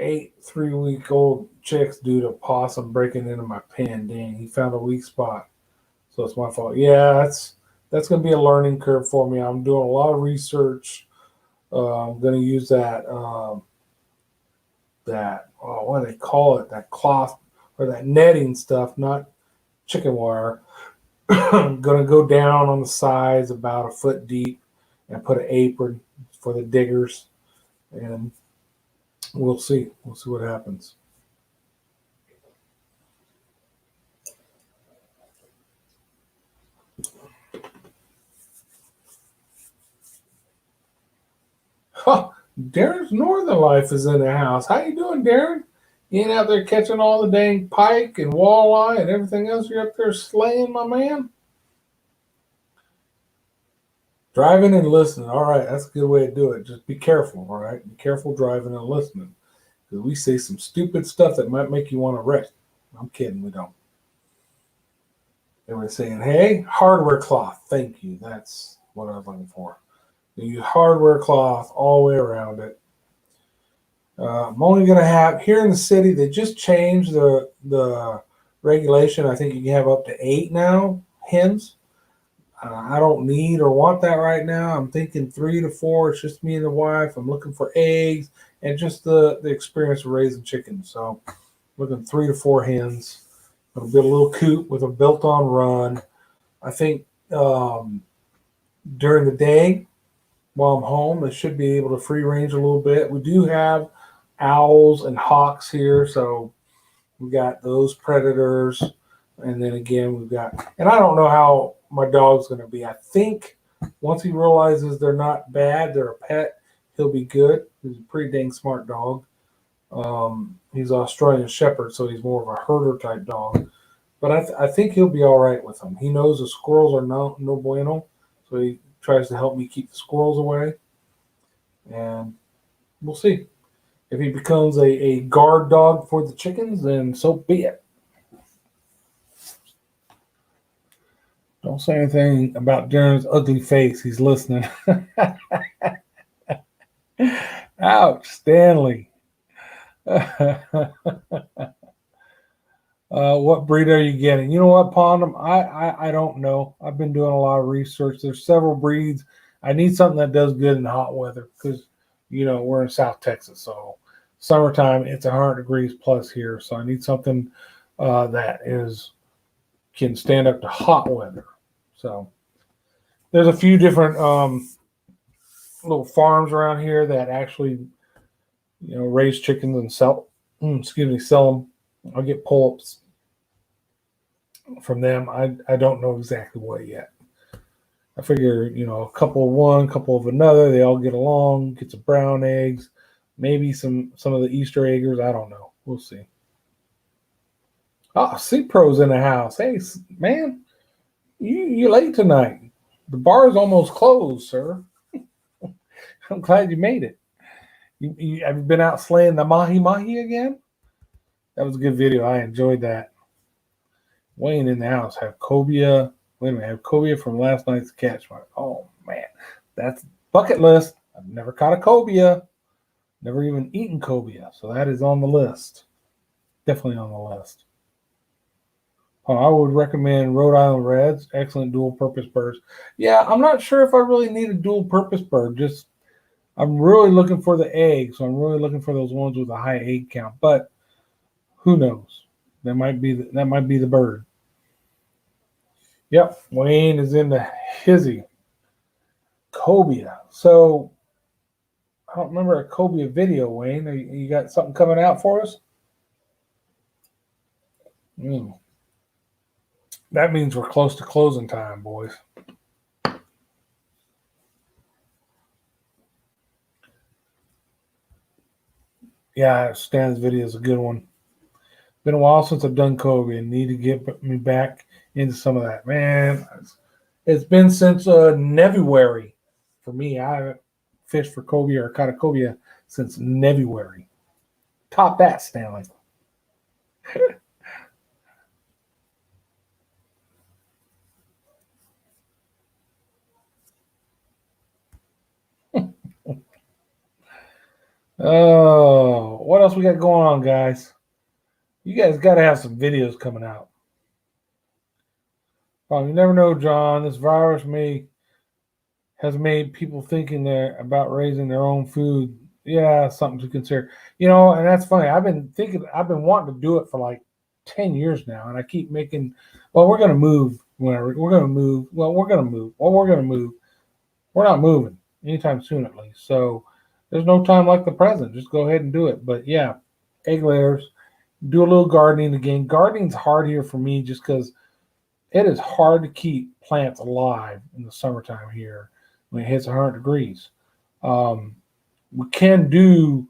8 3-week-old chicks due to possum breaking into my pen. Dang, he found a weak spot. So it's my fault. Yeah, that's going to be a learning curve for me. I'm doing a lot of research. I'm going to use that what do they call it? That cloth or that netting stuff, not chicken wire. I'm going to go down on the sides about a foot deep and put an apron for the diggers, and we'll see. We'll see what happens. Huh, Darren's Northern Life is in the house. How you doing, Darren? You ain't out there catching all the dang pike and walleye and everything else. You're up there slaying, my man. Driving and listening. All right, that's a good way to do it. Just be careful, all right? Be careful driving and listening. Because we say some stupid stuff that might make you want to wreck. I'm kidding, we don't. Everybody's saying, hey, hardware cloth. Thank you. That's what I was looking for. You use hardware cloth all the way around it. I'm only going to have, here in the city, they just changed the regulation. I think you can have up to 8 now, hens. I don't need or want that right now. I'm thinking 3 to 4. It's just me and the wife. I'm looking for eggs and just the experience of raising chickens. So looking 3 to 4 hens. I'll build a little coop with a built-on run. I think during the day while I'm home, I should be able to free range a little bit. We do have owls and hawks here, so we got those predators. And then again, we've got, and I don't know how my dog's going to be. I think once he realizes they're not bad, they're a pet, he'll be good. He's a pretty dang smart dog. He's an Australian Shepherd, so he's more of a herder type dog. But I think he'll be all right with them. He knows the squirrels are no bueno, so he tries to help me keep the squirrels away. And we'll see. If he becomes a guard dog for the chickens, then so be it. Don't say anything about Darren's ugly face. He's listening. Ouch, Stanley. What breed are you getting? You know what, Pondum? I don't know. I've been doing a lot of research. There's several breeds. I need something that does good in hot weather because, we're in South Texas. So summertime, it's 100 degrees plus here. So I need something that can stand up to hot weather. So there's a few different little farms around here that actually, raise chickens and sell them. I'll get pull-ups from them. I don't know exactly what yet. I figure, a couple of one, couple of another, they all get along, get some brown eggs, maybe some of the Easter eggers. I don't know. We'll see. Oh, C-Pro's in the house. Hey, man, you late tonight. The bar is almost closed, sir. I'm glad you made it. Have you been out slaying the mahi again? That was a good video. I enjoyed that. Wayne in the house. Have cobia. Wait a minute. Have cobia from last night's catch. Oh, man. That's bucket list. I've never caught a cobia. Never even eaten cobia. So that is on the list. Definitely on the list. I would recommend Rhode Island Reds. Excellent dual-purpose birds. Yeah, I'm not sure if I really need a dual-purpose bird. Just I'm really looking for the eggs. So I'm really looking for those ones with a high egg count. But who knows? That might be the bird. Yep, Wayne is in the hizzy. Cobia. So I don't remember a cobia video, Wayne. You got something coming out for us? That means we're close to closing time, boys. Yeah, Stan's video is a good one. Been a while since I've done cobia and need to get me back into some of that. Man, it's been since Nevuary for me. I haven't fished for cobia or caught a cobia since Nevuary. Top that, Stanley. Oh, what else we got going on, guys? You guys got to have some videos coming out. You never know, John. This virus has made people thinking about raising their own food. Yeah, something to consider. And that's funny. I've been wanting to do it for like 10 years now, and I keep making. Well, we're gonna move. We're gonna move. Well, we're gonna move. Well, we're gonna move. We're not moving anytime soon, at least. So there's no time like the present. Just go ahead and do it. But yeah, egg layers. Do a little gardening again. Gardening's hard here for me just because it is hard to keep plants alive in the summertime here when it hits 100 degrees. We can do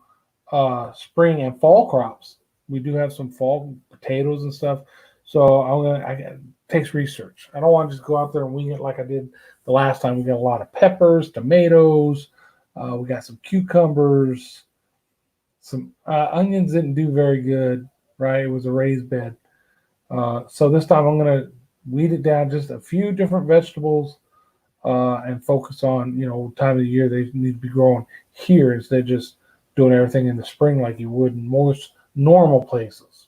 spring and fall crops. We do have some fall potatoes and stuff. So it takes research. I don't want to just go out there and wing it like I did the last time. We got a lot of peppers, tomatoes. We got some cucumbers. Some onions didn't do very good, right? It was a raised bed. So this time I'm going to weed it down just a few different vegetables and focus on, time of the year they need to be growing here instead of just doing everything in the spring like you would in most normal places.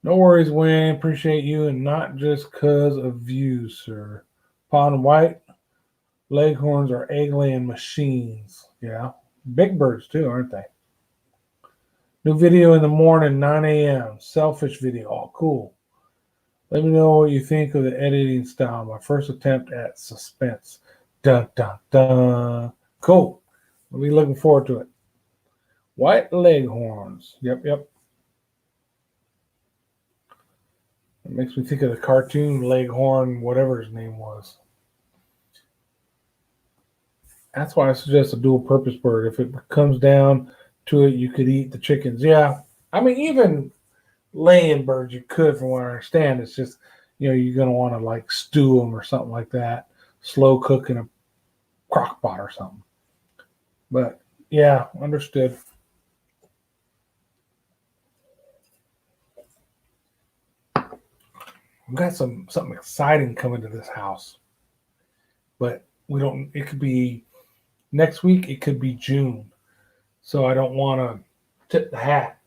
No worries, Wayne. Appreciate you, and not just because of views, sir. Pond White Leghorns are egg-laying machines. Yeah. Big birds, too, aren't they? New video in the morning, 9 a.m. Selfish video. Oh, cool. Let me know what you think of the editing style. My first attempt at suspense. Dun, dun, dun. Cool. We'll be looking forward to it. White Leghorns. Yep. It makes me think of the cartoon Leghorn, whatever his name was. That's why I suggest a dual-purpose bird. If it comes down to it, you could eat the chickens. Yeah. I mean, even laying birds you could, from what I understand. It's just, you're going to want to like stew them or something like that. Slow cook in a crock pot or something. But yeah, understood. We've got something exciting coming to this house. But it could be next week, it could be June. So I don't want to tip the hat.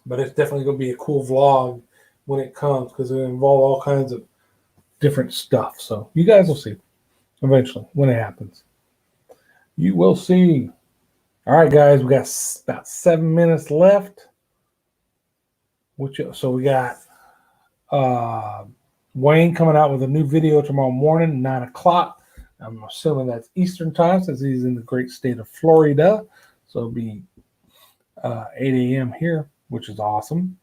But it's definitely going to be a cool vlog when it comes because it'll involve all kinds of different stuff. So you guys will see eventually when it happens. You will see. All right, guys, we got about 7 minutes left. So we got Wayne coming out with a new video tomorrow morning, 9 o'clock. I'm assuming that's Eastern time since he's in the great state of Florida. So it'll be 8 a.m. here, which is awesome.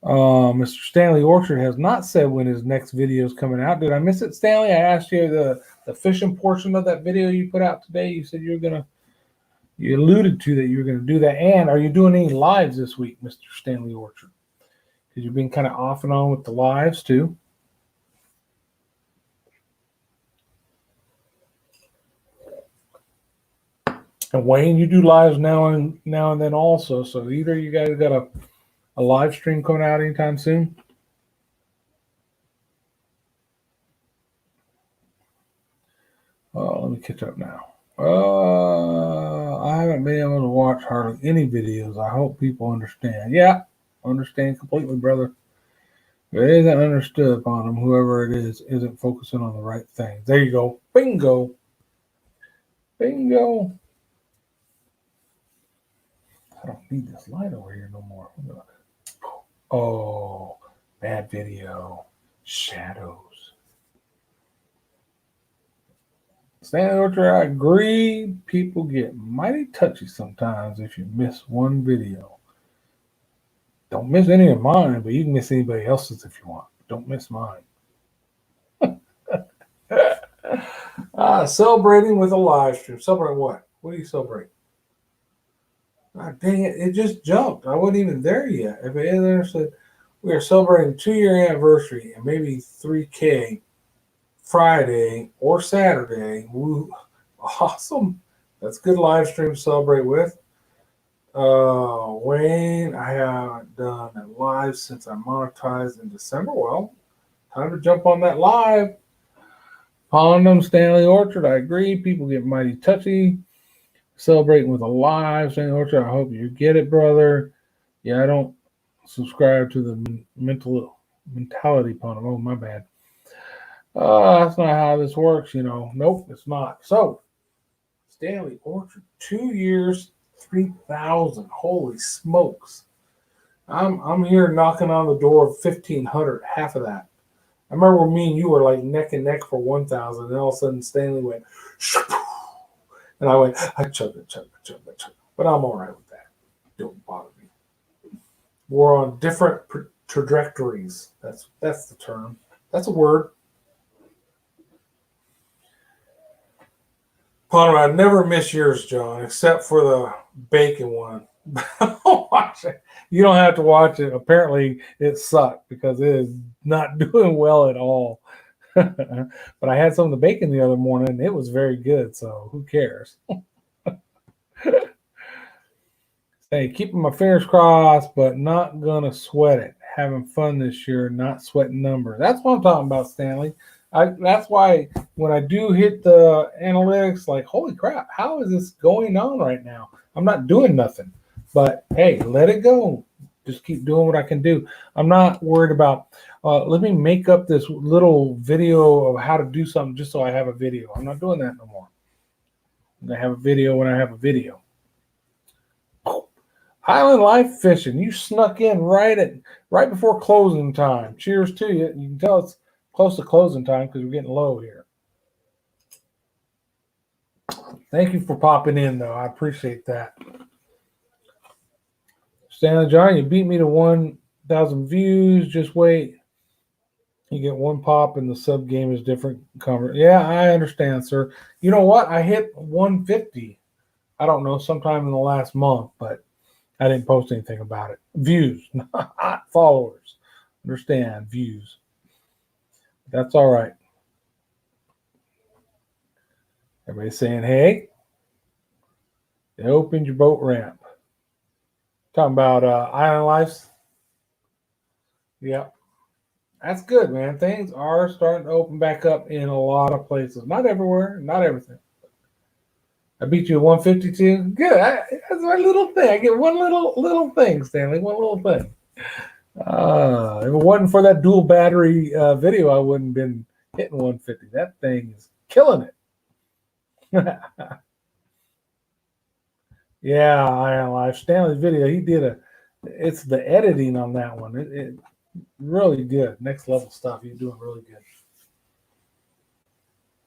Mr. Stanley Orchard has not said when his next video is coming out. Did I miss it, Stanley? I asked you the fishing portion of that video you put out today. You said you alluded to that you were gonna do that. And are you doing any lives this week, Mr. Stanley Orchard? Because you've been kind of off and on with the lives too. And Wayne, you do lives now and then also. So either you guys got a live stream coming out anytime soon? Let me catch up now. I haven't been able to watch hardly any videos. I hope people understand. Yeah, understand completely, brother. If it isn't understood upon them, whoever it is isn't focusing on the right things. There you go. Bingo. Bingo. I don't need this light over here no more. Oh, bad video. Shadows. Stanley Orchard, I agree. People get mighty touchy sometimes if you miss one video. Don't miss any of mine, but you can miss anybody else's if you want. Don't miss mine. Celebrating with a live stream. Celebrate what? What do you celebrate? God dang it, it just jumped. I wasn't even there yet. If it isn't interested, we are celebrating 2-year anniversary and maybe 3K Friday or Saturday. Woo. Awesome. That's good live stream to celebrate with. Wayne, I haven't done a live since I monetized in December. Well, time to jump on that live. Pondum, Stanley Orchard, I agree. People get mighty touchy. Celebrating with a live, Stanley Orchard, I hope you get it, brother. Yeah, I don't subscribe to the mentality, Pondum. Oh, my bad. That's not how this works, Nope, it's not. So, Stanley Orchard, 2 years, 3,000. Holy smokes! I'm here knocking on the door of 1,500. Half of that. I remember me and you were like neck and neck for 1,000, and all of a sudden Stanley went, and I went, I chug it. But I'm all right with that. Don't bother me. We're on different trajectories. That's the term. That's a word. Potter, I never miss yours, John, except for the bacon one. Watch it. You don't have to watch it. Apparently, it sucked because it is not doing well at all. But I had some of the bacon the other morning, and it was very good. So who cares? Hey, keeping my fingers crossed, but not gonna sweat it. Having fun this year, not sweating numbers. That's what I'm talking about, Stanley. That's why when I do hit the analytics, like, holy crap, how is this going on right now? I'm not doing nothing. But hey, let it go. Just keep doing what I can do. I'm not worried about, let me make up this little video of how to do something just so I have a video. I'm not doing that no more. I'm going to have a video when I have a video. Highland Life Fishing. You snuck in right before closing time. Cheers to you. You can tell it's close to closing time because we're getting low here. Thank you for popping in, though. I appreciate that. Stanley John, you beat me to 1,000 views. Just wait. You get one pop and the sub game is different. Yeah, I understand, sir. You know what? I hit 150. I don't know, sometime in the last month, but I didn't post anything about it. Views, not followers. Understand, views. That's all right. Everybody's saying, hey, they opened your boat ramp. Talking about Island Lives. Yeah. That's good, man. Things are starting to open back up in a lot of places. Not everywhere, not everything. I beat you at 152. Good. That's my little thing. I get one little thing, Stanley. One little thing. If it wasn't for that dual battery video, I wouldn't have been hitting 150. That thing is killing it. Yeah, I live Stanley's video. He did it's the editing on that one. It really good. Next level stuff. He's doing really good.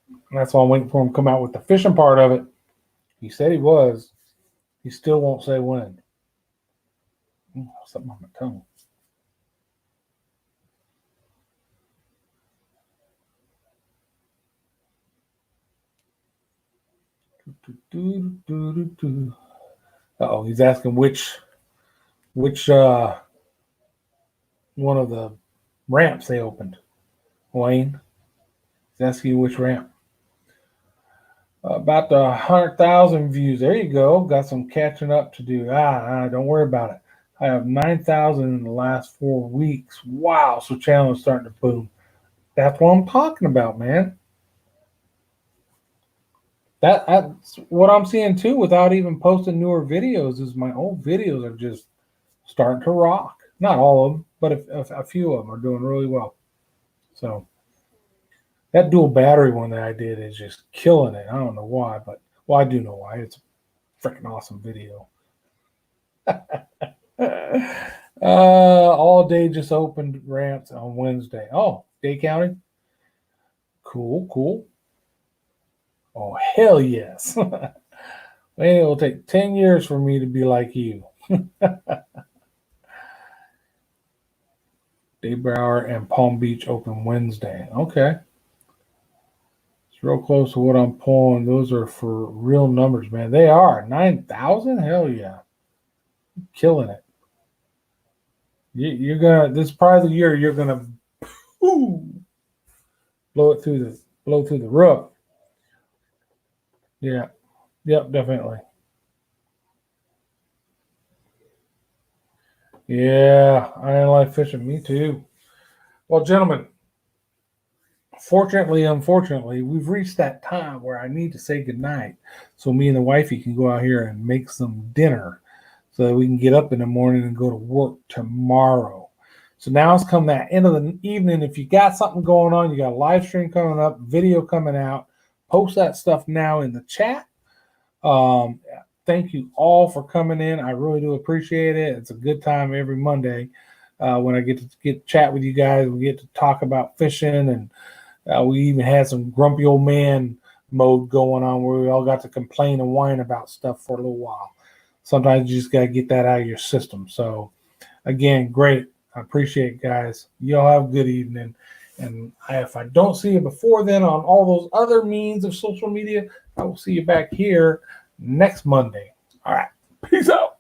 And that's why I'm waiting for him to come out with the fishing part of it. He said he was. He still won't say when. Something on my tongue. Oh, he's asking which one of the ramps they opened. Wayne, he's asking you which ramp. About the 100,000 views. There you go. Got some catching up to do. Don't worry about it. I have 9,000 in the last 4 weeks. Wow. So channel is starting to boom. That's what I'm talking about, man. That's what I'm seeing too without even posting newer videos is my old videos are just starting to rock. Not all of them, but a few of them are doing really well. So that dual battery one that I did is just killing it. I don't know why, but I do know why. It's a freaking awesome video. All day just opened ramps on Wednesday. Oh, Day County. Cool. Oh, hell yes. Man, it will take 10 years for me to be like you. Daybrower and Palm Beach open Wednesday. Okay. It's real close to what I'm pulling. Those are for real numbers, man. They are. 9,000? Hell yeah. Killing it. You're gonna, this is probably the year you're gonna blow through the roof. Yeah. Yep, definitely. Yeah, I like fishing. Me too. Well, gentlemen, unfortunately, we've reached that time where I need to say goodnight. So me and the wifey can go out here and make some dinner so that we can get up in the morning and go to work tomorrow. So now it's come that end of the evening. If you got something going on, you got a live stream coming up, video coming out, post that stuff now in the chat. Thank you all for coming in. I really do appreciate it. It's a good time every Monday when I get to chat with you guys. We get to talk about fishing, and we even had some grumpy old man mode going on where we all got to complain and whine about stuff for a little while. Sometimes you just got to get that out of your system. So, again, great. I appreciate it, guys. Y'all have a good evening. And if I don't see you before then on all those other means of social media, I will see you back here next Monday. All right. Peace out.